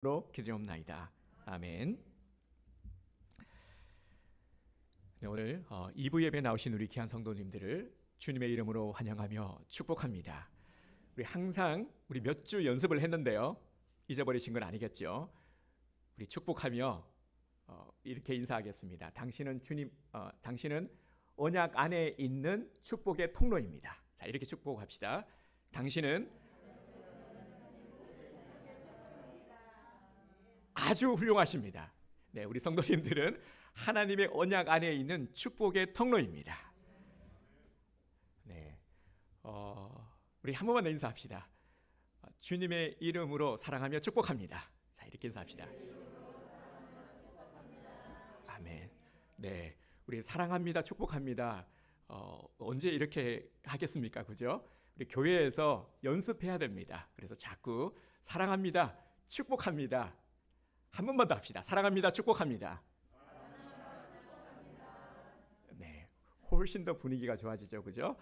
로 기도옵나이다. 아멘. 네, 오늘 2부 예배 나오신 우리 귀한 성도님들을 주님의 이름으로 환영하며 축복합니다. 우리 항상 몇 주 연습을 했는데요. 잊어버리신 건 아니겠죠? 우리 축복하며 이렇게 인사하겠습니다. 당신은 언약 안에 있는 축복의 통로입니다. 자, 이렇게 축복합시다. 당신은 아주 훌륭하십니다. 네, 우리 성도님들은 하나님의 언약 안에 있는 축복의 통로입니다. 네, 우리 한 번만 더 인사합시다. 주님의 이름으로 사랑하며 축복합니다. 자, 이렇게 인사합시다. 아멘. 네, 우리 사랑합니다, 축복합니다. 언제 이렇게 하겠습니까, 그죠? 우리 교회에서 연습해야 됩니다. 그래서 자꾸 사랑합니다, 축복합니다. 한 번만 더 합시다. 사랑합니다, 축복합니다. 네, 훨씬 더 분위기가 좋아지죠, 그죠?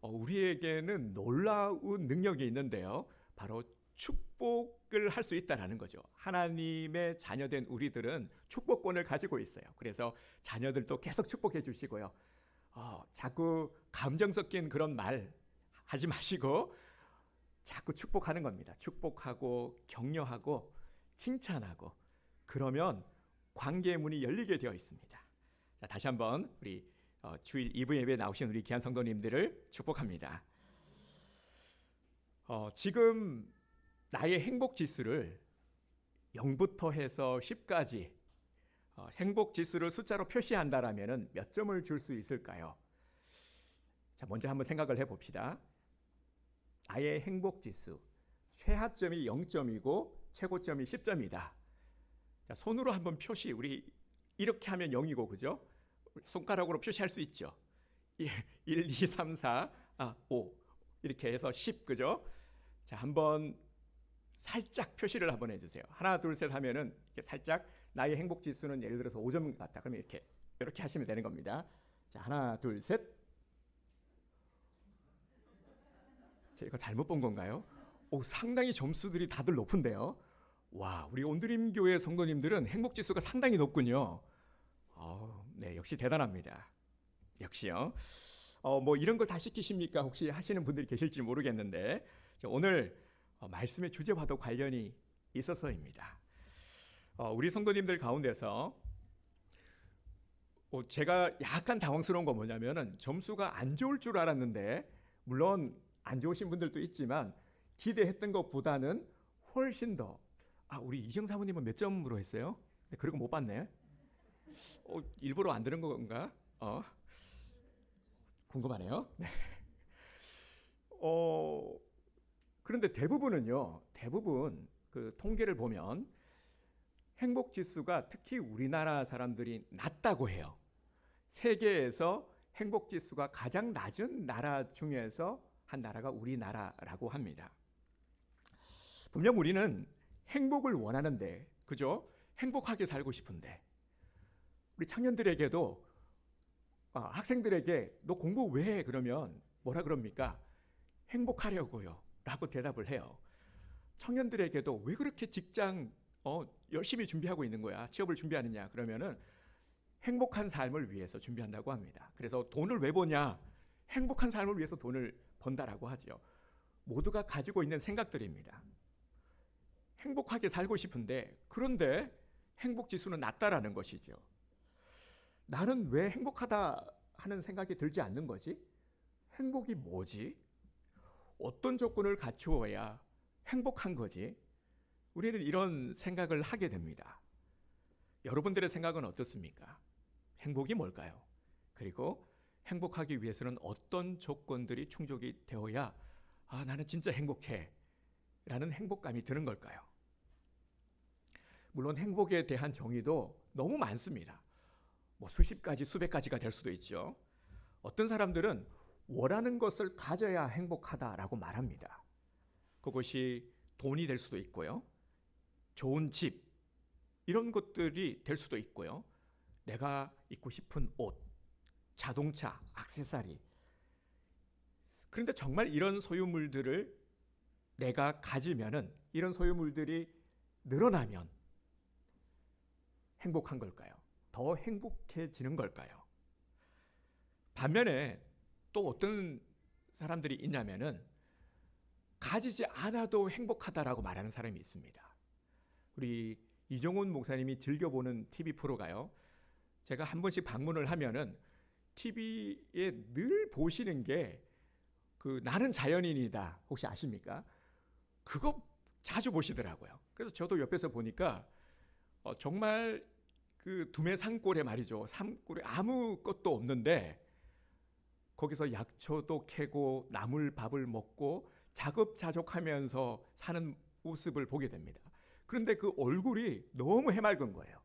우리에게는 놀라운 능력이 있는데요. 바로 축복을 할 수 있다라는 거죠. 하나님의 자녀된 우리들은 축복권을 가지고 있어요. 그래서 자녀들도 계속 축복해 주시고요. 자꾸 감정 섞인 그런 말 하지 마시고 자꾸 축복하는 겁니다. 축복하고 격려하고 칭찬하고 그러면 관계의 문이 열리게 되어 있습니다. 자, 다시 한번 우리 주일 2부 예배에 나오신 우리 귀한 성도님들을 축복합니다. 지금 나의 행복 지수를 0부터 해서 10까지 행복 지수를 숫자로 표시한다라면 몇 점을 줄 수 있을까요? 자, 먼저 한번 생각을 해봅시다. 나의 행복 지수 최하점이 0점이고 최고점이 10점이다. 자, 손으로 한번 표시, 우리 이렇게 하면 0이고, 그죠? 손가락으로 표시할 수 있죠. 1, 2, 3, 4, 5 이렇게 해서 10, 그죠? 자, 한번 살짝 표시를 한번 해주세요. 하나, 둘, 셋 하면은 이렇게 살짝 나의 행복 지수는 예를 들어서 5점 같다. 그러면 이렇게 하시면 되는 겁니다. 자, 하나, 둘, 셋. 제가 잘못 본 건가요? 상당히 점수들이 다들 높은데요. 와, 우리 온드림교회 성도님들은 행복 지수가 상당히 높군요. 네, 역시 대단합니다. 역시요. 뭐 이런 걸 다 시키십니까? 혹시 하시는 분들이 계실지 모르겠는데 오늘 말씀의 주제와도 관련이 있어서입니다. 우리 성도님들 가운데서 제가 약간 당황스러운 건 뭐냐면은 점수가 안 좋을 줄 알았는데 물론 안 좋으신 분들도 있지만 기대했던 것보다는 훨씬 더 우리 이정 사모님은 몇 점으로 했어요? 네, 그리고 못 봤네. 일부러 안 들은 건가? 궁금하네요. 네. 그런데 대부분 그 통계를 보면 행복 지수가 특히 우리나라 사람들이 낮다고 해요. 세계에서 행복 지수가 가장 낮은 나라 중에서 한 나라가 우리나라라고 합니다. 분명 우리는 행복을 원하는데, 그죠? 행복하게 살고 싶은데, 우리 청년들에게도 학생들에게 너 공부 왜 해? 그러면 뭐라 그럽니까? 행복하려고요 라고 대답을 해요. 청년들에게도 왜 그렇게 직장 열심히 준비하고 있는 거야? 취업을 준비하느냐? 그러면은 행복한 삶을 위해서 준비한다고 합니다. 그래서 돈을 왜 버냐? 행복한 삶을 위해서 돈을 번다라고 하죠. 모두가 가지고 있는 생각들입니다. 행복하게 살고 싶은데 그런데 행복 지수는 낮다라는 것이죠. 나는 왜 행복하다 하는 생각이 들지 않는 거지? 행복이 뭐지? 어떤 조건을 갖추어야 행복한 거지? 우리는 이런 생각을 하게 됩니다. 여러분들의 생각은 어떻습니까? 행복이 뭘까요? 그리고 행복하기 위해서는 어떤 조건들이 충족이 되어야 나는 진짜 행복해 라는 행복감이 드는 걸까요? 물론 행복에 대한 정의도 너무 많습니다. 뭐 수십 가지, 수백 가지가 될 수도 있죠. 어떤 사람들은 원하는 것을 가져야 행복하다라고 말합니다. 그것이 돈이 될 수도 있고요. 좋은 집, 이런 것들이 될 수도 있고요. 내가 입고 싶은 옷, 자동차, 액세서리. 그런데 정말 이런 소유물들을 내가 가지면은 이런 소유물들이 늘어나면 행복한 걸까요? 더 행복해지는 걸까요? 반면에 또 어떤 사람들이 있냐면은 가지지 않아도 행복하다라고 말하는 사람이 있습니다. 우리 이종훈 목사님이 즐겨보는 TV 프로가요. 제가 한 번씩 방문을 하면은 TV에 늘 보시는 게 그 나는 자연인이다. 혹시 아십니까? 그거 자주 보시더라고요. 그래서 저도 옆에서 보니까 정말 그 두메 산골에 말이죠. 산골에 아무것도 없는데 거기서 약초도 캐고 나물밥을 먹고 자급자족하면서 사는 모습을 보게 됩니다. 그런데 그 얼굴이 너무 해맑은 거예요.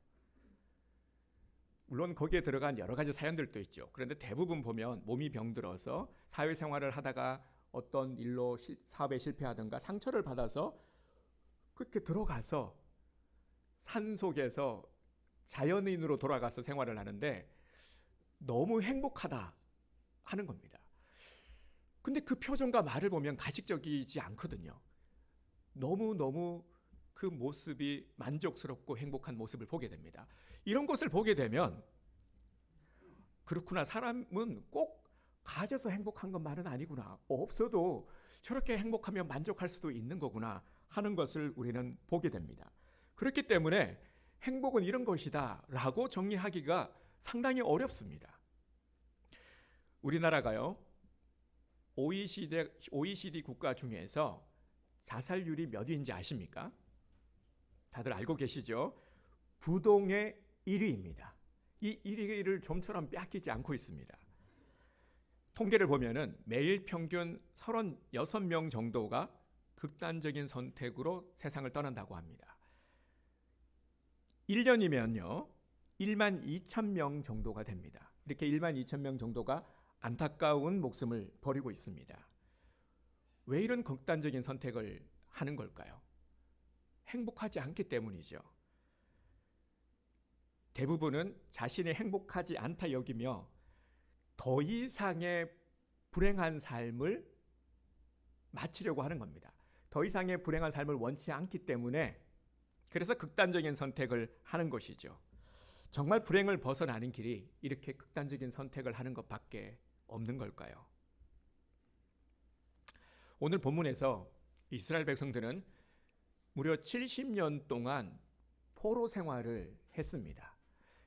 물론 거기에 들어간 여러 가지 사연들도 있죠. 그런데 대부분 보면 몸이 병들어서 사회생활을 하다가 어떤 일로 사업에 실패하든가 상처를 받아서 그렇게 들어가서 산 속에서 자연인으로 돌아가서 생활을 하는데 너무 행복하다 하는 겁니다. 근데 그 표정과 말을 보면 가식적이지 않거든요. 너무너무 그 모습이 만족스럽고 행복한 모습을 보게 됩니다. 이런 것을 보게 되면 그렇구나, 사람은 꼭 가져서 행복한 것만은 아니구나, 없어도 저렇게 행복하면 만족할 수도 있는 거구나 하는 것을 우리는 보게 됩니다. 그렇기 때문에 행복은 이런 것이다 라고 정의하기가 상당히 어렵습니다. 우리나라가요, OECD 국가 중에서 자살률이 몇 위인지 아십니까? 다들 알고 계시죠? 부동의 1위입니다. 이 1위를 좀처럼 뺏기지 않고 있습니다. 통계를 보면은 매일 평균 36명 정도가 극단적인 선택으로 세상을 떠난다고 합니다. 1년이면요 1만 2천 명 정도가 됩니다. 이렇게 1만 2천 명 정도가 안타까운 목숨을 버리고 있습니다. 왜 이런 극단적인 선택을 하는 걸까요? 행복하지 않기 때문이죠. 대부분은 자신이 행복하지 않다 여기며 더 이상의 불행한 삶을 마치려고 하는 겁니다. 더 이상의 불행한 삶을 원치 않기 때문에 그래서 극단적인 선택을 하는 것이죠. 정말 불행을 벗어나는 길이 이렇게 극단적인 선택을 하는 것밖에 없는 걸까요? 오늘 본문에서 이스라엘 백성들은 무려 70년 동안 포로 생활을 했습니다.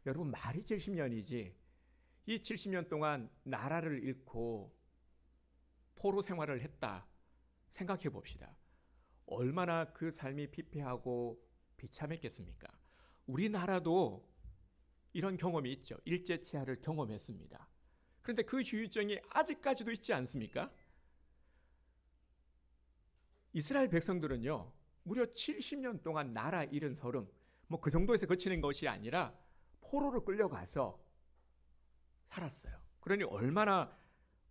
여러분, 말이 70년이지 이 70년 동안 나라를 잃고 포로 생활을 했다 생각해 봅시다. 얼마나 그 삶이 피폐하고 비참했겠습니까? 우리나라도 이런 경험이 있죠. 일제치하를 경험했습니다. 그런데 그 후유증이 아직까지도 있지 않습니까? 이스라엘 백성들은요 무려 70년 동안 나라 잃은 서름, 뭐 그 정도에서 그치는 것이 아니라 포로로 끌려가서 살았어요. 그러니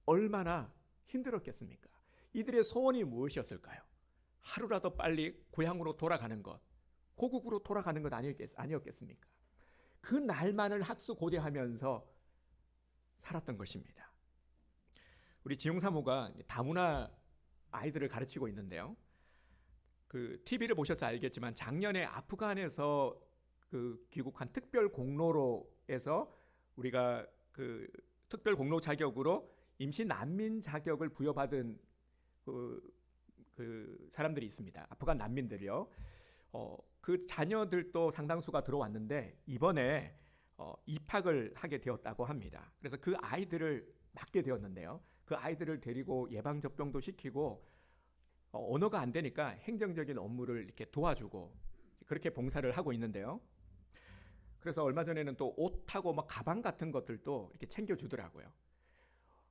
얼마나 힘들었겠습니까? 이들의 소원이 무엇이었을까요? 하루라도 빨리 고향으로 돌아가는 것, 고국으로 돌아가는 것 아니었겠습니까? 그 날만을 학수고대하면서 살았던 것입니다. 우리 지용사모가 다문화 아이들을 가르치고 있는데요. 그 TV를 보셔서 알겠지만 작년에 아프간에서 그 귀국한 특별 공로로에서 우리가 그 특별 공로 자격으로 임시 난민 자격을 부여받은 그 사람들이 있습니다. 아프간 난민들이요. 그 자녀들도 상당수가 들어왔는데 이번에 입학을 하게 되었다고 합니다. 그래서 그 아이들을 맡게 되었는데요. 그 아이들을 데리고 예방 접종도 시키고 언어가 안 되니까 행정적인 업무를 이렇게 도와주고 그렇게 봉사를 하고 있는데요. 그래서 얼마 전에는 또 옷하고 막 가방 같은 것들도 이렇게 챙겨주더라고요.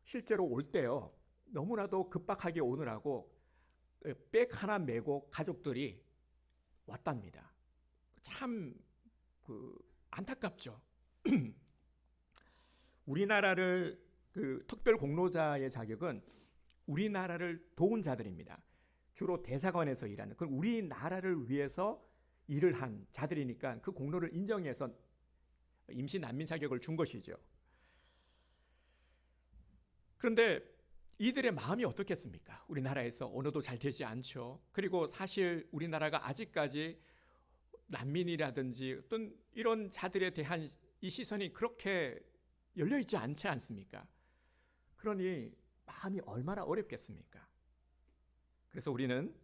실제로 올 때요 너무나도 급박하게 오느라고 백 하나 메고 가족들이 왔답니다. 참 안타깝죠. 우리나라를 그 특별 공로자의 자격은 우리나라를 도운 자들입니다. 주로 대사관에서 일하는, 그럼 우리나라를 위해서 일을 한 자들이니까 그 공로를 인정해서 임시 난민 자격을 준 것이죠. 그런데 이들의 마음이 어떻겠습니까? 우리나라에서 언어도 잘 되지 않죠. 그리고 사실 우리나라가 아직까지 난민이라든지 어떤 이런 자들에 대한 이 시선이 그렇게 열려 있지 않지 않습니까? 그러니 마음이 얼마나 어렵겠습니까? 그래서 우리는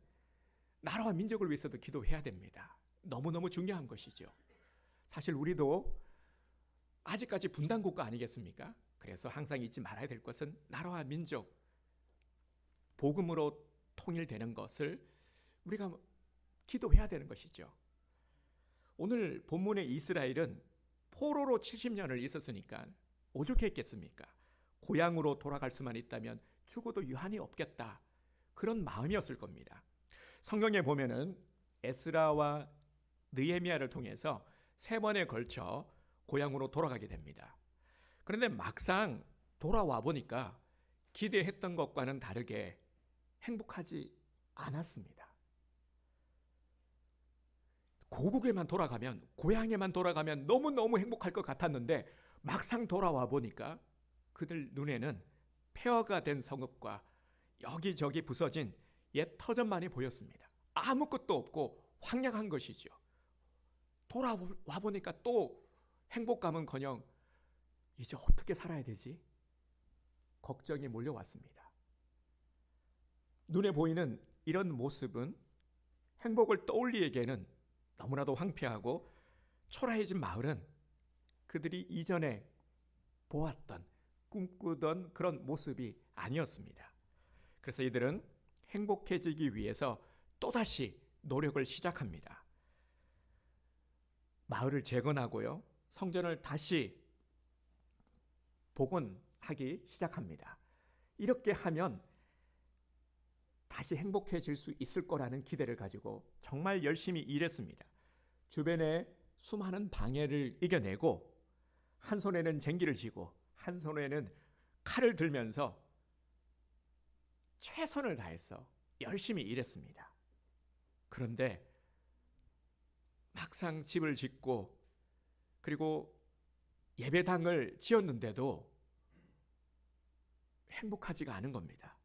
나라와 민족을 위해서도 기도해야 됩니다. 너무너무 중요한 것이죠. 사실 우리도 아직까지 분단국가 아니겠습니까? 그래서 항상 잊지 말아야 될 것은 나라와 민족, 복음으로 통일되는 것을 우리가 기도해야 되는 것이죠. 오늘 본문의 이스라엘은 포로로 70년을 있었으니까 오죽했겠습니까? 고향으로 돌아갈 수만 있다면 죽어도 유한이 없겠다. 그런 마음이었을 겁니다. 성경에 보면은 에스라와 느헤미야를 통해서 3번에 걸쳐 고향으로 돌아가게 됩니다. 그런데 막상 돌아와 보니까 기대했던 것과는 다르게 행복하지 않았습니다. 고국에만 돌아가면, 고향에만 돌아가면 너무너무 행복할 것 같았는데 막상 돌아와 보니까 그들 눈에는 폐허가 된 성읍과 여기저기 부서진 옛 터전만이 보였습니다. 아무것도 없고 황량한 것이죠. 돌아와 보니까 또 행복감은커녕 이제 어떻게 살아야 되지? 걱정이 몰려왔습니다. 눈에 보이는 이런 모습은 행복을 떠올리기에는 너무나도 황폐하고 초라해진 마을은 그들이 이전에 보았던, 꿈꾸던 그런 모습이 아니었습니다. 그래서 이들은 행복해지기 위해서 또다시 노력을 시작합니다. 마을을 재건하고요, 성전을 다시 복원하기 시작합니다. 이렇게 하면 다시 행복해질 수 있을 거라는 기대를 가지고 정말 열심히 일했습니다. 주변에 수많은 방해를 이겨내고 한 손에는 쟁기를 쥐고 한 손에는 칼을 들면서 최선을 다해서 열심히 일했습니다. 그런데 막상 집을 짓고 그리고 예배당을 지었는데도 행복하지가 않은 겁니다.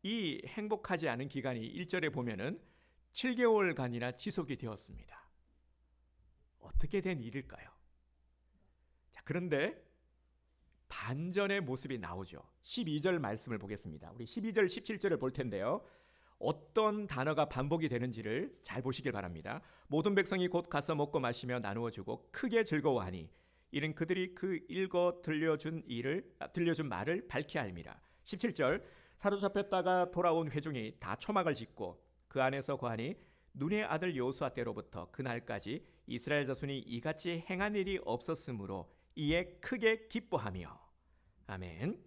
이 행복하지 않은 기간이 1절에 보면은 7개월간이나 지속이 되었습니다. 어떻게 된 일일까요? 자, 그런데 반전의 모습이 나오죠. 12절 말씀을 보겠습니다. 우리 12절, 17절을 볼 텐데요. 어떤 단어가 반복이 되는지를 잘 보시길 바랍니다. 모든 백성이 곧 가서 먹고 마시며 나누어 주고 크게 즐거워하니 이는 그들이 그 읽어 들려준 말을 밝히 알미라. 17절 사로잡혔다가 돌아온 회중이 다 초막을 짓고 그 안에서 거하니 눈의 아들 여호수아 때로부터 그날까지 이스라엘 자손이 이같이 행한 일이 없었으므로 이에 크게 기뻐하며. 아멘.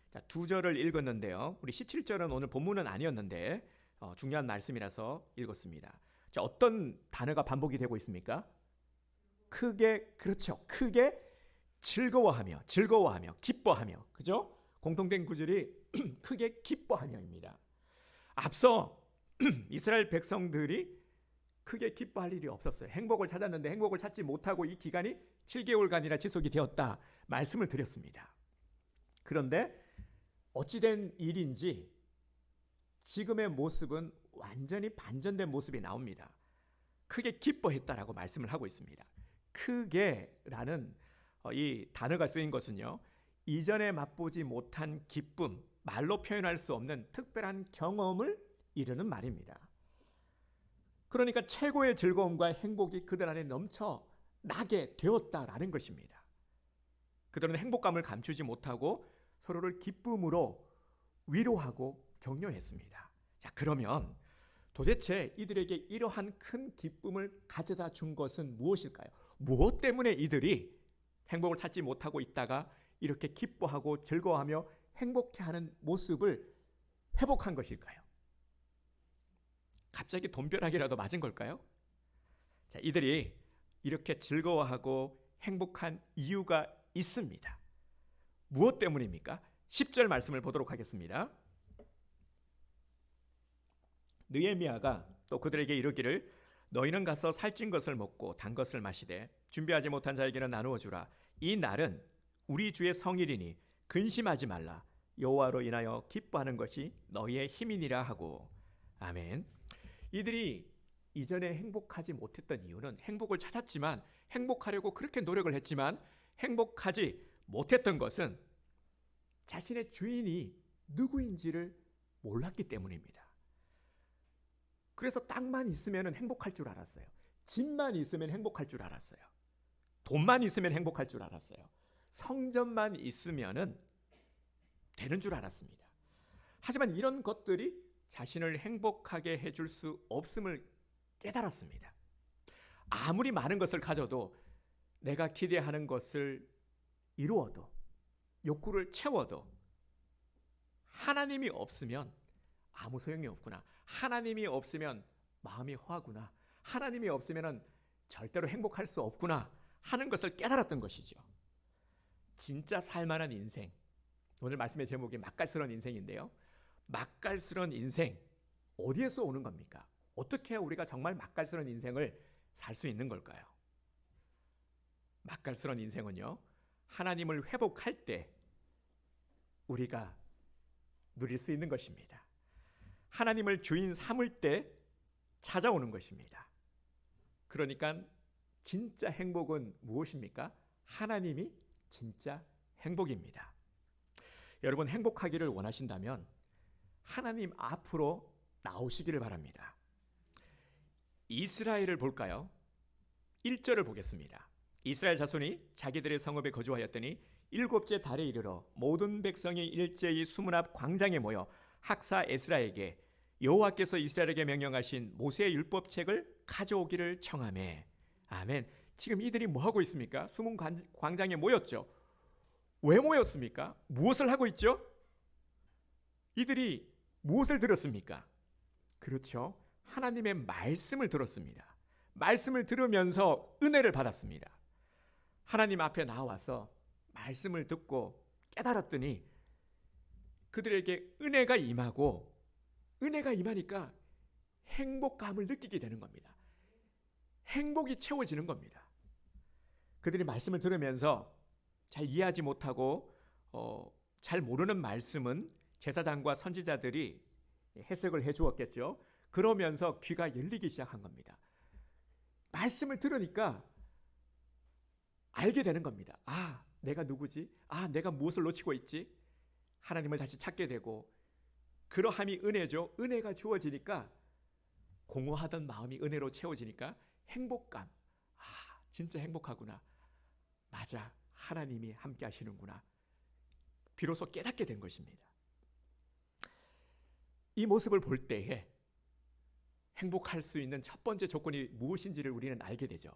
자, 2절을 읽었는데요. 우리 17절은 오늘 본문은 아니었는데 중요한 말씀이라서 읽었습니다. 자, 어떤 단어가 반복이 되고 있습니까? 크게, 그렇죠. 크게 즐거워하며, 기뻐하며. 그죠? 공통된 구절이 크게 기뻐하며입니다. 앞서 이스라엘 백성들이 크게 기뻐할 일이 없었어요. 행복을 찾았는데 행복을 찾지 못하고 이 기간이 7개월간이나 지속이 되었다 말씀을 드렸습니다. 그런데 어찌된 일인지 지금의 모습은 완전히 반전된 모습이 나옵니다. 크게 기뻐했다라고 말씀을 하고 있습니다. 크게라는 이 단어가 쓰인 것은요, 이전에 맛보지 못한 기쁨, 말로 표현할 수 없는 특별한 경험을 이르는 말입니다. 그러니까 최고의 즐거움과 행복이 그들 안에 넘쳐나게 되었다라는 것입니다. 그들은 행복감을 감추지 못하고 서로를 기쁨으로 위로하고 격려했습니다. 자, 그러면 도대체 이들에게 이러한 큰 기쁨을 가져다 준 것은 무엇일까요? 무엇 때문에 이들이 행복을 찾지 못하고 있다가 이렇게 기뻐하고 즐거워하며 행복해하는 모습을 회복한 것일까요? 갑자기 돈벼락이라도 맞은 걸까요? 자, 이들이 이렇게 즐거워하고 행복한 이유가 있습니다. 무엇 때문입니까? 10절 말씀을 보도록 하겠습니다. 느헤미야가 또 그들에게 이르기를 너희는 가서 살찐 것을 먹고 단 것을 마시되 준비하지 못한 자에게는 나누어 주라. 이 날은 우리 주의 성일이니 근심하지 말라. 여호와로 인하여 기뻐하는 것이 너희의 힘이니라 하고. 아멘. 이들이 이전에 행복하지 못했던 이유는 행복을 찾았지만 행복하려고 그렇게 노력을 했지만 행복하지 못했던 것은 자신의 주인이 누구인지를 몰랐기 때문입니다. 그래서 땅만 있으면 행복할 줄 알았어요. 집만 있으면 행복할 줄 알았어요. 돈만 있으면 행복할 줄 알았어요. 성전만 있으면 되는 줄 알았습니다. 하지만 이런 것들이 자신을 행복하게 해줄 수 없음을 깨달았습니다. 아무리 많은 것을 가져도 내가 기대하는 것을 이루어도 욕구를 채워도 하나님이 없으면 아무 소용이 없구나. 하나님이 없으면 마음이 허하구나. 하나님이 없으면 절대로 행복할 수 없구나 하는 것을 깨달았던 것이죠. 진짜 살만한 인생. 오늘 말씀의 제목이 맛깔스러운 인생인데요. 맛깔스러운 인생 어디에서 오는 겁니까? 어떻게 해야 우리가 정말 맛깔스러운 인생을 살 수 있는 걸까요? 맛깔스러운 인생은요, 하나님을 회복할 때 우리가 누릴 수 있는 것입니다. 하나님을 주인 삼을 때 찾아오는 것입니다. 그러니까 진짜 행복은 무엇입니까? 하나님이 진짜 행복입니다. 여러분, 행복하기를 원하신다면 하나님 앞으로 나오시기를 바랍니다. 이스라엘을 볼까요? 1절을 보겠습니다. 이스라엘 자손이 자기들의 성읍에 거주하였더니 일곱째 달에 이르러 모든 백성이 일제히 수문 앞 광장에 모여 학사 에스라에게 여호와께서 이스라엘에게 명령하신 모세의 율법책을 가져오기를 청하매. 아멘. 지금 이들이 뭐 하고 있습니까? 수문 광장에 모였죠. 왜 모였습니까? 무엇을 하고 있죠? 이들이 무엇을 들었습니까? 그렇죠. 하나님의 말씀을 들었습니다. 말씀을 들으면서 은혜를 받았습니다. 하나님 앞에 나와서 말씀을 듣고 깨달았더니 그들에게 은혜가 임하고, 은혜가 임하니까 행복감을 느끼게 되는 겁니다. 행복이 채워지는 겁니다. 그들이 말씀을 들으면서 잘 이해하지 못하고 잘 모르는 말씀은 제사장과 선지자들이 해석을 해주었겠죠. 그러면서 귀가 열리기 시작한 겁니다. 말씀을 들으니까 알게 되는 겁니다. 아, 내가 누구지? 아, 내가 무엇을 놓치고 있지? 하나님을 다시 찾게 되고, 그러함이 은혜죠. 은혜가 주어지니까 공허하던 마음이 은혜로 채워지니까 행복감. 아, 진짜 행복하구나. 맞아, 하나님이 함께 하시는구나. 비로소 깨닫게 된 것입니다. 이 모습을 볼 때에 행복할 수 있는 첫 번째 조건이 무엇인지를 우리는 알게 되죠.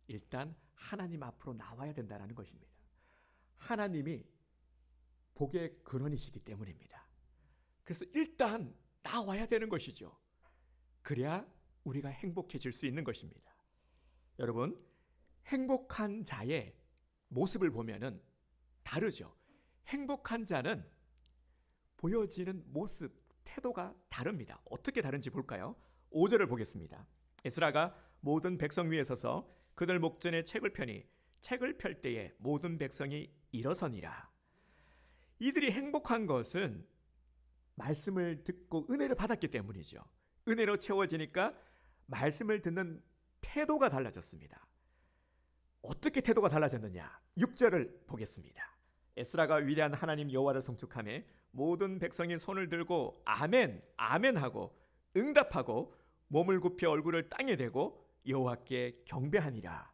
일단 하나님 앞으로 나와야 된다는 것입니다. 하나님이 복의 근원이시기 때문입니다. 그래서 일단 나와야 되는 것이죠. 그래야 우리가 행복해질 수 있는 것입니다. 여러분, 행복한 자의 모습을 보면은 다르죠. 행복한 자는 보여지는 모습, 태도가 다릅니다. 어떻게 다른지 볼까요? 5절을 보겠습니다. 에스라가 모든 백성 위에 서서 그들 목전에 책을 펴니 책을 펼 때에 모든 백성이 일어서니라. 이들이 행복한 것은 말씀을 듣고 은혜를 받았기 때문이죠. 은혜로 채워지니까 말씀을 듣는 태도가 달라졌습니다. 어떻게 태도가 달라졌느냐? 6절을 보겠습니다. 에스라가 위대한 하나님 여호와를 송축하며 모든 백성이 손을 들고 아멘, 아멘 하고 응답하고 몸을 굽혀 얼굴을 땅에 대고 여호와께 경배하니라.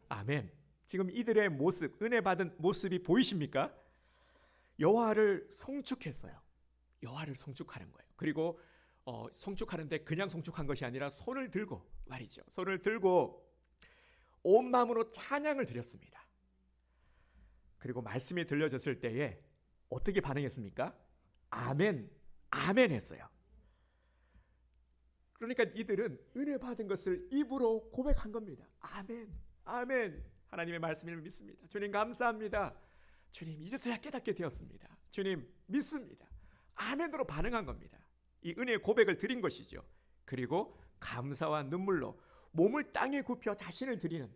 아멘. 지금 이들의 모습, 은혜 받은 모습이 보이십니까? 여호와를 송축했어요. 여호와를 송축하는 거예요. 그리고 송축하는데 그냥 송축한 것이 아니라 손을 들고 말이죠. 손을 들고 온 마음으로 찬양을 드렸습니다. 그리고 말씀이 들려졌을 때에 어떻게 반응했습니까? 아멘, 아멘 했어요. 그러니까 이들은 은혜 받은 것을 입으로 고백한 겁니다. 아멘, 아멘. 하나님의 말씀을 믿습니다. 주님 감사합니다. 주님 이제서야 깨닫게 되었습니다. 주님 믿습니다. 아멘으로 반응한 겁니다. 이 은혜의 고백을 드린 것이죠. 그리고 감사와 눈물로 몸을 땅에 굽혀 자신을 드리는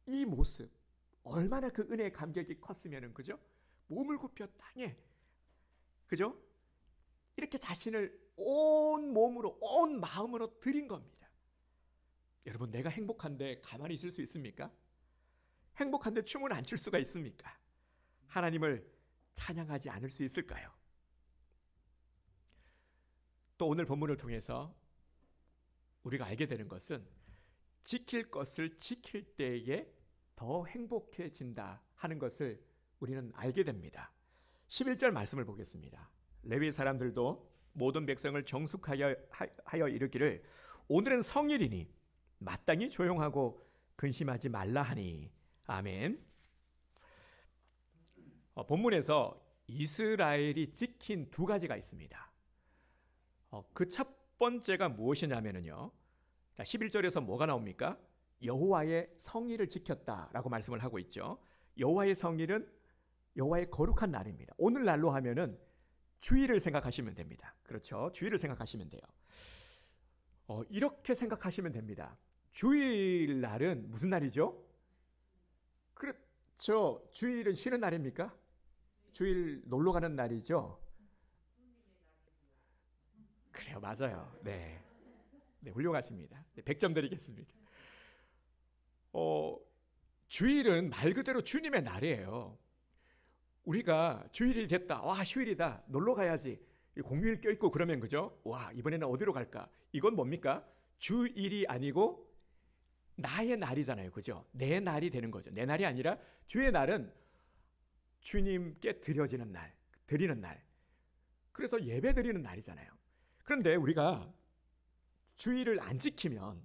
이 모습, 얼마나 그 은혜의 감격이 컸으면은, 그죠? 몸을 굽혀 땅에, 그죠? 이렇게 자신을 온 몸으로 온 마음으로 드린 겁니다. 여러분, 내가 행복한데 가만히 있을 수 있습니까? 행복한데 춤을 안 출 수가 있습니까? 하나님을 찬양하지 않을 수 있을까요? 또 오늘 본문을 통해서 우리가 알게 되는 것은 지킬 것을 지킬 때에 더 행복해진다 하는 것을 우리는 알게 됩니다. 11절 말씀을 보겠습니다. 레위 사람들도 모든 백성을 정숙하여 이르기를 오늘은 성일이니 마땅히 조용하고 근심하지 말라 하니. 아멘. 본문에서 이스라엘이 지킨 두 가지가 있습니다. 그 첫 번째가 무엇이냐면요, 11절에서 뭐가 나옵니까? 여호와의 성일을 지켰다라고 말씀을 하고 있죠. 여호와의 성일은 여호와의 거룩한 날입니다. 오늘날로 하면은 주일을 생각하시면 됩니다. 그렇죠? 주일을 생각하시면 돼요. 이렇게 생각하시면 됩니다. 주일날은 무슨 날이죠? 그렇죠. 주일은 쉬는 날입니까? 주일 놀러 가는 날이죠. 그래요, 맞아요. 네, 훌륭하십니다. 100점 드리겠습니다. 주일은 말 그대로 주님의 날이에요. 우리가 주일이 됐다, 와 휴일이다, 놀러 가야지, 공휴일 껴있고 그러면 그죠? 와 이번에는 어디로 갈까? 이건 뭡니까? 주일이 아니고 나의 날이잖아요, 그죠? 내 날이 되는 거죠. 내 날이 아니라 주의 날은 주님께 드려지는 날, 드리는 날. 그래서 예배 드리는 날이잖아요. 그런데 우리가 주일을 안 지키면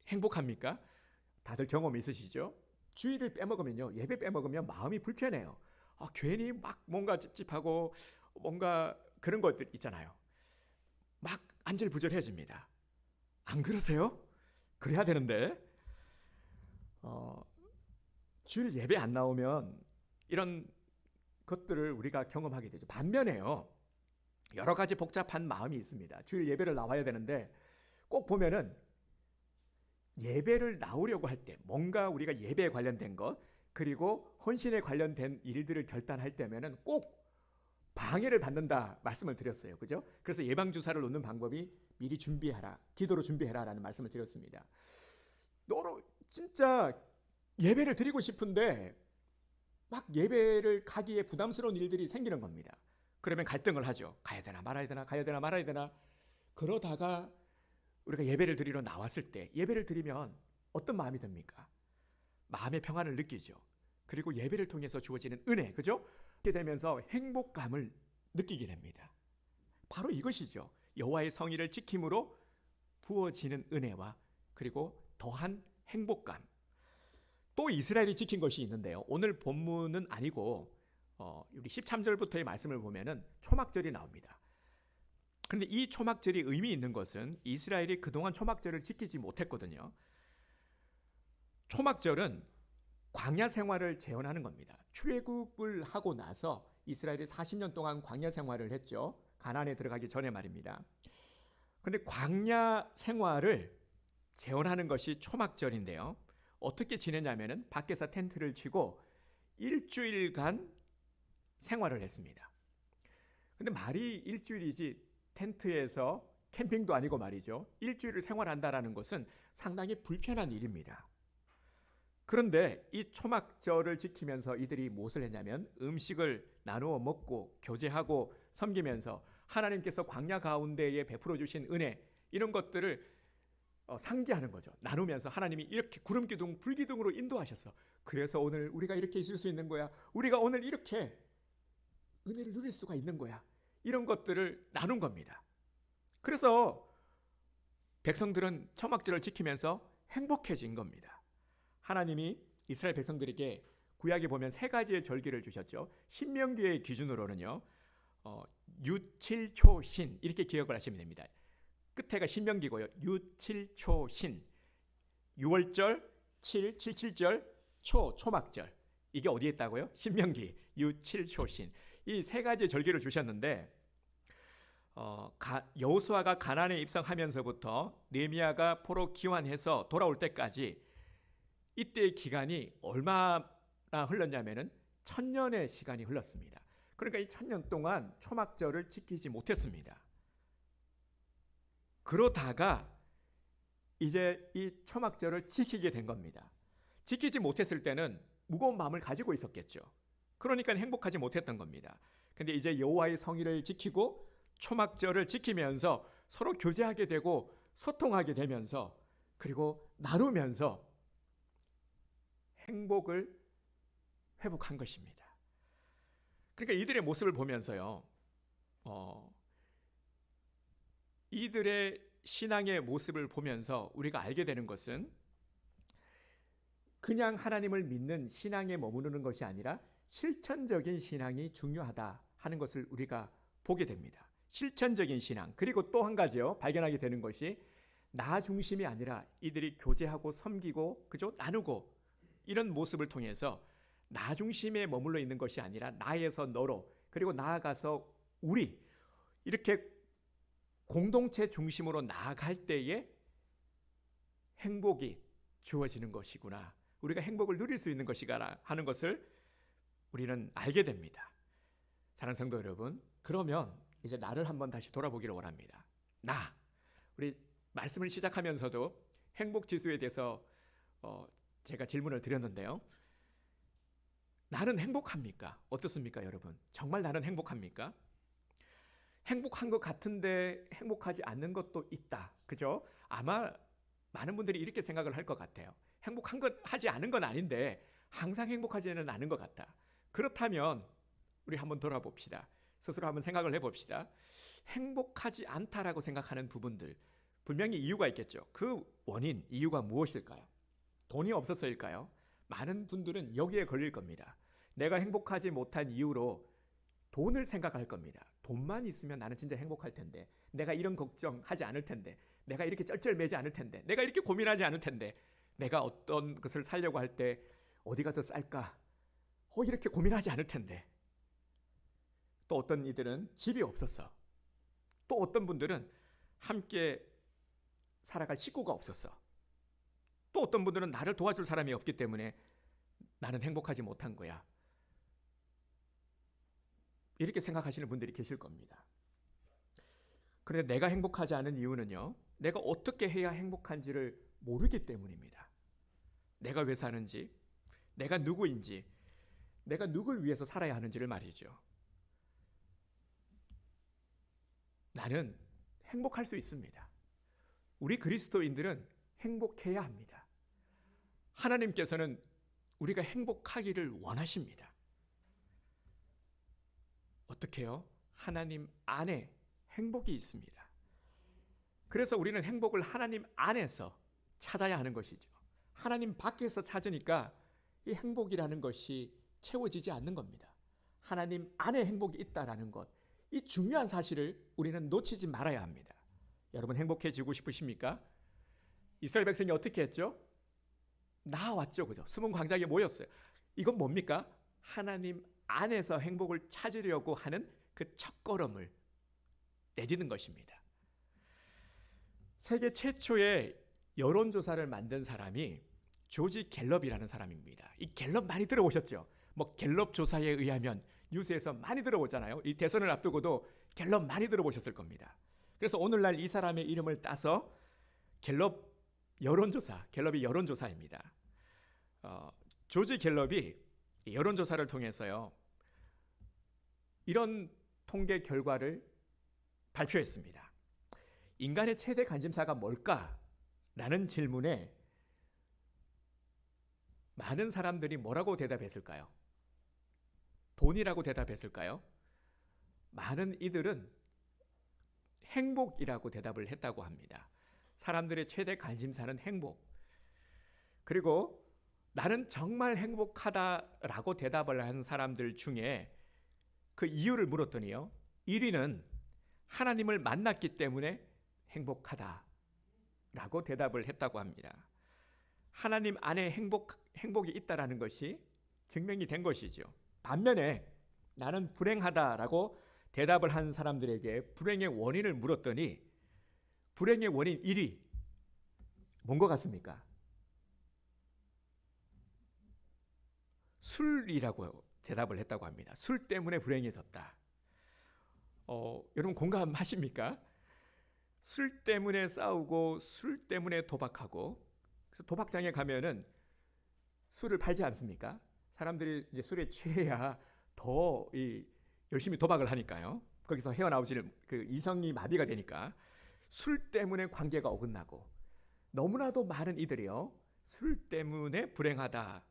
행복합니까? 다들 경험 있으시죠? 주일을 빼먹으면요, 예배 빼먹으면 마음이 불편해요. 괜히 막 뭔가 찝찝하고 뭔가 그런 것들 있잖아요. 막 안절부절해집니다. 안 그러세요? 그래야 되는데 주일 예배 안 나오면 이런 것들을 우리가 경험하게 되죠. 반면에요, 여러 가지 복잡한 마음이 있습니다. 주일 예배를 나와야 되는데 꼭 보면은 예배를 나오려고 할 때 뭔가 우리가 예배에 관련된 것 그리고 헌신에 관련된 일들을 결단할 때면은 꼭 방해를 받는다 말씀을 드렸어요. 그죠? 그래서 예방주사를 놓는 방법이 미리 준비하라, 기도로 준비해라 라는 말씀을 드렸습니다. 너로 진짜 예배를 드리고 싶은데 막 예배를 가기에 부담스러운 일들이 생기는 겁니다. 그러면 갈등을 하죠. 가야 되나 말아야 되나, 가야 되나 말아야 되나. 그러다가 우리가 예배를 드리러 나왔을 때 예배를 드리면 어떤 마음이 듭니까? 마음의 평안을 느끼죠. 그리고 예배를 통해서 주어지는 은혜, 그죠? 그렇게 되면서 행복감을 느끼게 됩니다. 바로 이것이죠. 여호와의 성의를 지킴으로 부어지는 은혜와 그리고 더한 행복감. 또 이스라엘이 지킨 것이 있는데요, 오늘 본문은 아니고 우리 13절부터의 말씀을 보면은 초막절이 나옵니다. 그런데 이 초막절이 의미 있는 것은 이스라엘이 그동안 초막절을 지키지 못했거든요. 초막절은 광야 생활을 재현하는 겁니다. 출애굽을 하고 나서 이스라엘이 40년 동안 광야 생활을 했죠. 가나안에 들어가기 전에 말입니다. 그런데 광야 생활을 재현하는 것이 초막절인데요, 어떻게 지내냐면은 밖에서 텐트를 치고 일주일간 생활을 했습니다. 근데 말이 일주일이지 텐트에서 캠핑도 아니고 말이죠. 일주일을 생활한다라는 것은 상당히 불편한 일입니다. 그런데 이 초막절을 지키면서 이들이 무엇을 했냐면 음식을 나누어 먹고 교제하고 섬기면서 하나님께서 광야 가운데에 베풀어 주신 은혜, 이런 것들을 상기하는 거죠. 나누면서 하나님이 이렇게 구름기둥 불기둥으로 인도하셔서 그래서 오늘 우리가 이렇게 있을 수 있는 거야, 우리가 오늘 이렇게 은혜를 누릴 수가 있는 거야, 이런 것들을 나눈 겁니다. 그래서 백성들은 초막절을 지키면서 행복해진 겁니다. 하나님이 이스라엘 백성들에게 구약에 보면 세 가지의 절기를 주셨죠. 신명기의 기준으로는요, 유칠초신 이렇게 기억을 하시면 됩니다. 끝에가 신명기고요. 유칠초신, 6월절, 777절, 초막절. 이게 어디에 있다고요? 신명기, 유칠초신. 이 세 가지 절기를 주셨는데 여호수아가 가나안에 입성하면서부터 느헤미야가 포로 귀환해서 돌아올 때까지 이때의 기간이 얼마나 흘렀냐면은 1000년의 시간이 흘렀습니다. 그러니까 이 1000년 동안 초막절을 지키지 못했습니다. 그러다가 이제 이 초막절을 지키게 된 겁니다. 지키지 못했을 때는 무거운 마음을 가지고 있었겠죠. 그러니까 행복하지 못했던 겁니다. 근데 이제 여호와의 성의를 지키고 초막절을 지키면서 서로 교제하게 되고 소통하게 되면서 그리고 나누면서 행복을 회복한 것입니다. 그러니까 이들의 모습을 보면서요, 이들의 신앙의 모습을 보면서 우리가 알게 되는 것은 그냥 하나님을 믿는 신앙에 머무르는 것이 아니라 실천적인 신앙이 중요하다 하는 것을 우리가 보게 됩니다. 실천적인 신앙. 그리고 또 한 가지요, 발견하게 되는 것이 나 중심이 아니라 이들이 교제하고 섬기고 그죠? 나누고 이런 모습을 통해서 나 중심에 머물러 있는 것이 아니라 나에서 너로 그리고 나아가서 우리 이렇게 공동체 중심으로 나아갈 때에 행복이 주어지는 것이구나. 우리가 행복을 누릴 수 있는 것이구나 하는 것을 우리는 알게 됩니다. 사랑하는 성도 여러분, 그러면 이제 나를 한번 다시 돌아보기를 원합니다. 우리 말씀을 시작하면서도 행복 지수에 대해서 제가 질문을 드렸는데요. 나는 행복합니까? 어떻습니까, 여러분? 정말 나는 행복합니까? 행복한 것 같은데 행복하지 않는 것도 있다. 그죠? 아마 많은 분들이 이렇게 생각을 할 것 같아요. 행복한 것 하지 않은 건 아닌데 항상 행복하지는 않은 것 같다. 그렇다면 우리 한번 돌아봅시다. 스스로 한번 생각을 해봅시다. 행복하지 않다라고 생각하는 부분들 분명히 이유가 있겠죠. 그 원인, 이유가 무엇일까요? 돈이 없어서일까요? 많은 분들은 여기에 걸릴 겁니다. 내가 행복하지 못한 이유로 돈을 생각할 겁니다. 돈만 있으면 나는 진짜 행복할 텐데, 내가 이런 걱정하지 않을 텐데, 내가 이렇게 쩔쩔매지 않을 텐데, 내가 이렇게 고민하지 않을 텐데, 내가 어떤 것을 사려고 할 때 어디가 더 쌀까? 이렇게 고민하지 않을 텐데. 또 어떤 이들은 집이 없어서, 또 어떤 분들은 함께 살아갈 식구가 없어서, 또 어떤 분들은 나를 도와줄 사람이 없기 때문에 나는 행복하지 못한 거야. 이렇게 생각하시는 분들이 계실 겁니다. 그런데 내가 행복하지 않은 이유는요, 내가 어떻게 해야 행복한지를 모르기 때문입니다. 내가 왜 사는지, 내가 누구인지, 내가 누굴 위해서 살아야 하는지를 말이죠. 나는 행복할 수 있습니다. 우리 그리스도인들은 행복해야 합니다. 하나님께서는 우리가 행복하기를 원하십니다. 어떻게요? 하나님 안에 행복이 있습니다. 그래서 우리는 행복을 하나님 안에서 찾아야 하는 것이죠. 하나님 밖에서 찾으니까 이 행복이라는 것이 채워지지 않는 겁니다. 하나님 안에 행복이 있다라는 것, 이 중요한 사실을 우리는 놓치지 말아야 합니다. 여러분 행복해지고 싶으십니까? 이스라엘 백성이 어떻게 했죠? 나왔죠, 그죠? 숨은 광장에 모였어요. 이건 뭡니까? 하나님 안에서 행복을 찾으려고 하는 그 첫걸음을 내딛는 것입니다. 세계 최초의 여론조사를 만든 사람이 조지 갤럽이라는 사람입니다. 이 갤럽 많이 들어보셨죠? 갤럽 조사에 의하면 뉴스에서 많이 들어보잖아요. 이 대선을 앞두고도 갤럽 많이 들어보셨을 겁니다. 그래서 오늘날 이 사람의 이름을 따서 갤럽이 여론조사입니다. 조지 갤럽이 여론조사를 통해서요, 이런 통계 결과를 발표했습니다. 인간의 최대 관심사가 뭘까라는 질문에 많은 사람들이 뭐라고 대답했을까요? 돈이라고 대답했을까요? 많은 이들은 행복이라고 대답을 했다고 합니다. 사람들의 최대 관심사는 행복. 그리고 나는 정말 행복하다라고 대답을 한 사람들 중에 그 이유를 물었더니요, 1위는 하나님을 만났기 때문에 행복하다라고 대답을 했다고 합니다. 하나님 안에 행복이 있다라는 것이 증명이 된 것이죠. 반면에 나는 불행하다라고 대답을 한 사람들에게 불행의 원인을 물었더니 불행의 원인 1위 뭔 것 같습니까? 술이라고 대답을 했다고 합니다. 술 때문에 불행해졌다. 여러분 공감하십니까? 술 때문에 싸우고 술 때문에 도박하고, 그래서 도박장에 가면은 술을 팔지 않습니까? 사람들이 이제 술에 취해야 더 열심히 도박을 하니까요. 거기서 헤어나오질 그 이성이 마비가 되니까 술 때문에 관계가 어긋나고, 너무나도 많은 이들이요 술 때문에 불행하다.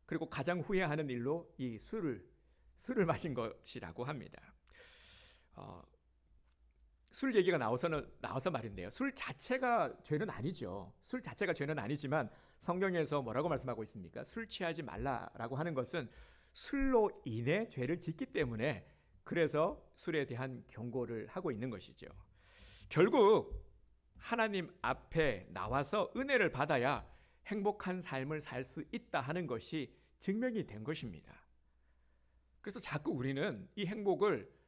그리고 가장 후회하는 일로 이 술을 마신 것이라고 합니다. 술 얘기가 나와서 말인데요. 술 자체가 죄는 아니죠. 술 자체가 죄는 아니지만 성경에서 뭐라고 말씀하고 있습니까? 술 취하지 말라라고 하는 것은 술로 인해 죄를 짓기 때문에, 그래서 술에 대한 경고를 하고 있는 것이죠. 결국 하나님 앞에 나와서 은혜를 받아야 행복한 삶을 살 수 있다 하는 것이 증명이 된 것입니다. 그래서 자꾸 우리는 이 행복을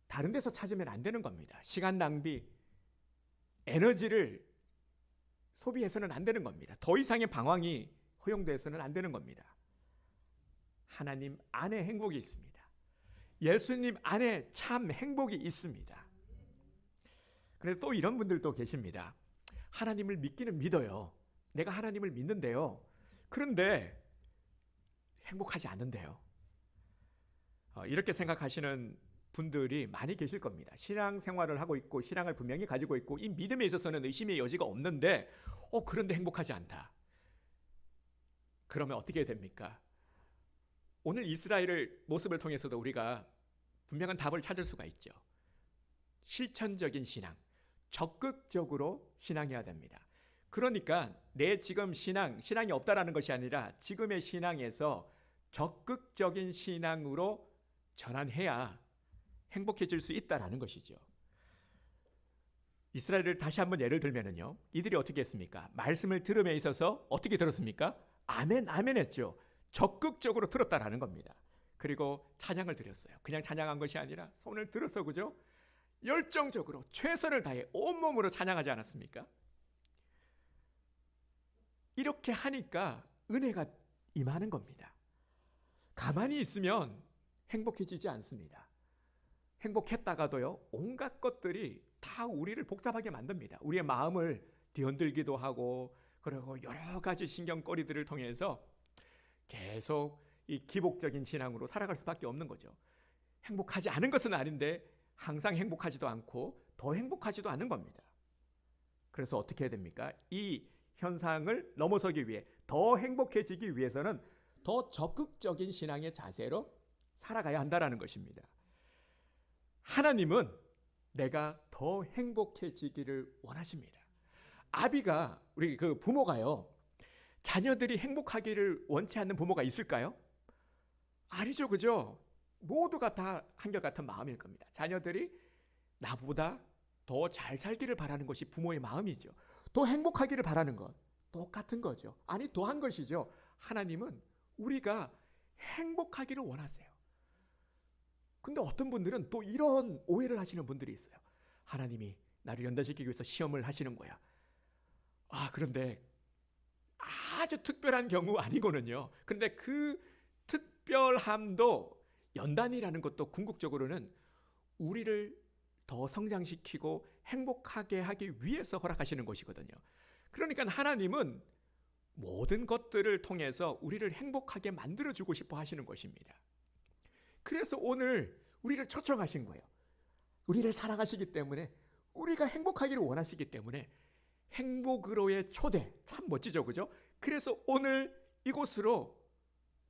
다른 데서 찾으면 안 되는 겁니다. 시간 낭비, 에너지를 소비해서는 안 되는 겁니다. 더 이상의 방황이 허용돼서는 안 되는 겁니다. 하나님 안에 행복이 있습니다. 예수님 안에 참 행복이 있습니다. 그런데 또 이런 분들도 계십니다. 하나님을 믿기는 믿어요. 내가 하나님을 믿는데요. 그런데 행복하지 않는데요. 이렇게 생각하시는 분들이 많이 계실 겁니다. 신앙 생활을 하고 있고 신앙을 분명히 가지고 있고 이 믿음에 있어서는 의심의 여지가 없는데 그런데 행복하지 않다. 그러면 어떻게 됩니까? 오늘 이스라엘의 모습을 통해서도 우리가 분명한 답을 찾을 수가 있죠. 실천적인 신앙, 적극적으로 신앙해야 됩니다. 그러니까 내 지금 신앙이 없다라는 것이 아니라 지금의 신앙에서 적극적인 신앙으로 전환해야 행복해질 수 있다라는 것이죠. 이스라엘을 다시 한번 예를 들면은요, 이들이 어떻게 했습니까? 말씀을 들음에 있어서 어떻게 들었습니까? 아멘, 아멘 했죠. 적극적으로 들었다라는 겁니다. 그리고 찬양을 드렸어요. 그냥 찬양한 것이 아니라 손을 들어서, 그죠? 열정적으로 최선을 다해 온몸으로 찬양하지 않았습니까? 이렇게 하니까 은혜가 임하는 겁니다. 가만히 있으면 행복해지지 않습니다. 행복했다가도요, 온갖 것들이 다 우리를 복잡하게 만듭니다. 우리의 마음을 뒤흔들기도 하고, 그리고 여러 가지 신경거리들을 통해서 계속 이 기복적인 신앙으로 살아갈 수밖에 없는 거죠. 행복하지 않은 것은 아닌데 항상 행복하지도 않고 더 행복하지도 않은 겁니다. 그래서 어떻게 해야 됩니까? 이 현상을 넘어서기 위해, 더 행복해지기 위해서는 더 적극적인 신앙의 자세로 살아가야 한다는 것입니다. 하나님은 내가 더 행복해지기를 원하십니다. 아비가, 우리 그 부모가요, 자녀들이 행복하기를 원치 않는 부모가 있을까요? 아니죠, 그죠? 모두가 다 한결같은 마음일 겁니다. 자녀들이 나보다 더 잘 살기를 바라는 것이 부모의 마음이죠. 더 행복하기를 바라는 것 똑같은 거죠. 아니, 더한 것이죠. 하나님은 우리가 행복하기를 원하세요. 근데 어떤 분들은 또 이런 오해를 하시는 분들이 있어요. 하나님이 나를 연단시키기 위해서 시험을 하시는 거야. 그런데 아주 특별한 경우 아니거든요. 그런데 그 특별함도, 연단이라는 것도 궁극적으로는 우리를 더 성장시키고 행복하게 하기 위해서 허락하시는 것이거든요. 그러니까 하나님은 모든 것들을 통해서 우리를 행복하게 만들어주고 싶어 하시는 것입니다. 그래서 오늘 우리를 초청하신 거예요. 우리를 사랑하시기 때문에, 우리가 행복하기를 원하시기 때문에 행복으로의 초대, 참 멋지죠, 그죠? 그래서 오늘 이곳으로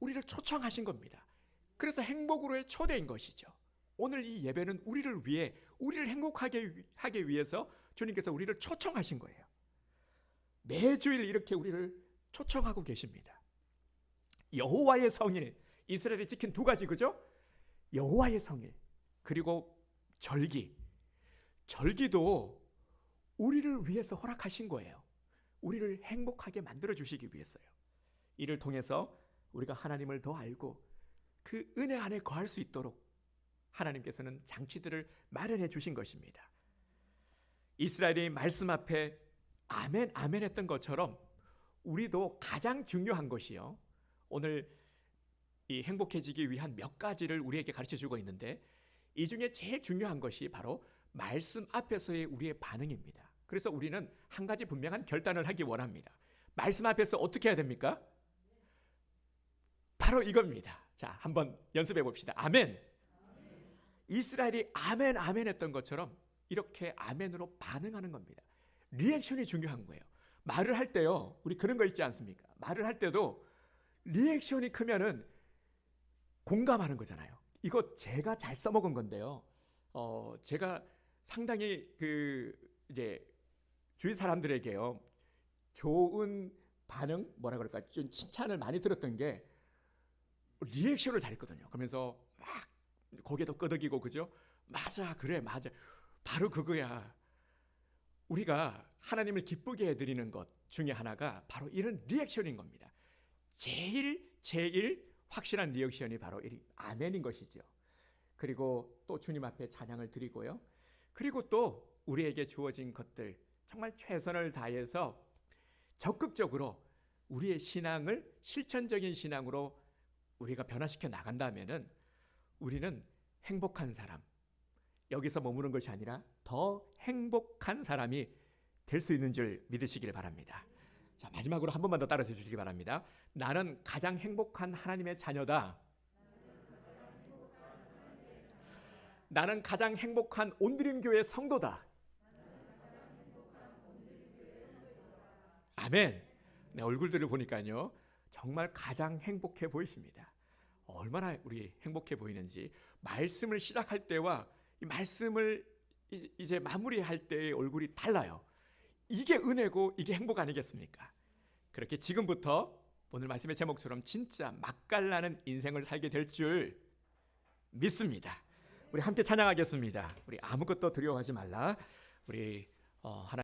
우리를 초청하신 겁니다. 그래서 행복으로의 초대인 것이죠. 오늘 이 예배는 우리를 위해, 우리를 행복하게 하기 위해서 주님께서 우리를 초청하신 거예요. 매주일 이렇게 우리를 초청하고 계십니다. 여호와의 성일, 이스라엘이 지킨 두 가지, 그죠? 여호와의 성일, 그리고 절기도 우리를 위해서 허락하신 거예요. 우리를 행복하게 만들어 주시기 위해서요. 이를 통해서 우리가 하나님을 더 알고 그 은혜 안에 거할 수 있도록 하나님께서는 장치들을 마련해 주신 것입니다. 이스라엘이 말씀 앞에 아멘, 아멘 했던 것처럼 우리도 가장 중요한 것이요, 오늘 이 행복해지기 위한 몇 가지를 우리에게 가르쳐 주고 있는데, 이 중에 제일 중요한 것이 바로 말씀 앞에서의 우리의 반응입니다. 그래서 우리는 한 가지 분명한 결단을 하기 원합니다. 말씀 앞에서 어떻게 해야 됩니까? 바로 이겁니다. 자, 한번 연습해 봅시다. 아멘. 이스라엘이 아멘 아멘 했던 것처럼 이렇게 아멘으로 반응하는 겁니다. 리액션이 중요한 거예요. 말을 할 때요, 우리 그런 거 있지 않습니까? 말을 할 때도 리액션이 크면은 공감하는 거잖아요. 이거 제가 잘 써먹은 건데요. 제가 상당히 이제 주위 사람들에게요, 좋은 반응, 뭐라 그럴까, 좀 칭찬을 많이 들었던 게 리액션을 잘했거든요. 그러면서 막 고개도 끄덕이고, 그죠? 맞아, 그래, 맞아, 바로 그거야. 우리가 하나님을 기쁘게 해드리는 것 중에 하나가 바로 이런 리액션인 겁니다. 제일 확실한 리액션이 바로 이 아멘인 것이죠. 그리고 또 주님 앞에 찬양을 드리고요. 그리고 또 우리에게 주어진 것들 정말 최선을 다해서 적극적으로 우리의 신앙을 실천적인 신앙으로 우리가 변화시켜 나간다면은 우리는 행복한 사람, 여기서 머무는 것이 아니라 더 행복한 사람이 될 수 있는 줄 믿으시길 바랍니다. 자, 마지막으로 한 번만 더 따라서 주시기 바랍니다. 나는 가장 행복한 하나님의 자녀다. 나는 가장 행복한 온드림 교회 성도다. 아멘. 내 얼굴들을 보니까요, 정말 가장 행복해 보이십니다. 얼마나 우리 행복해 보이는지, 말씀을 시작할 때와 이 말씀을 이제 마무리할 때의 얼굴이 달라요. 이게 은혜고 이게 행복 아니겠습니까? 그렇게 지금부터 오늘 말씀의 제목처럼 진짜 맛깔나는 인생을 살게 될 줄 믿습니다. 우리 함께 찬양하겠습니다. 우리 아무것도 두려워하지 말라. 우리 하나님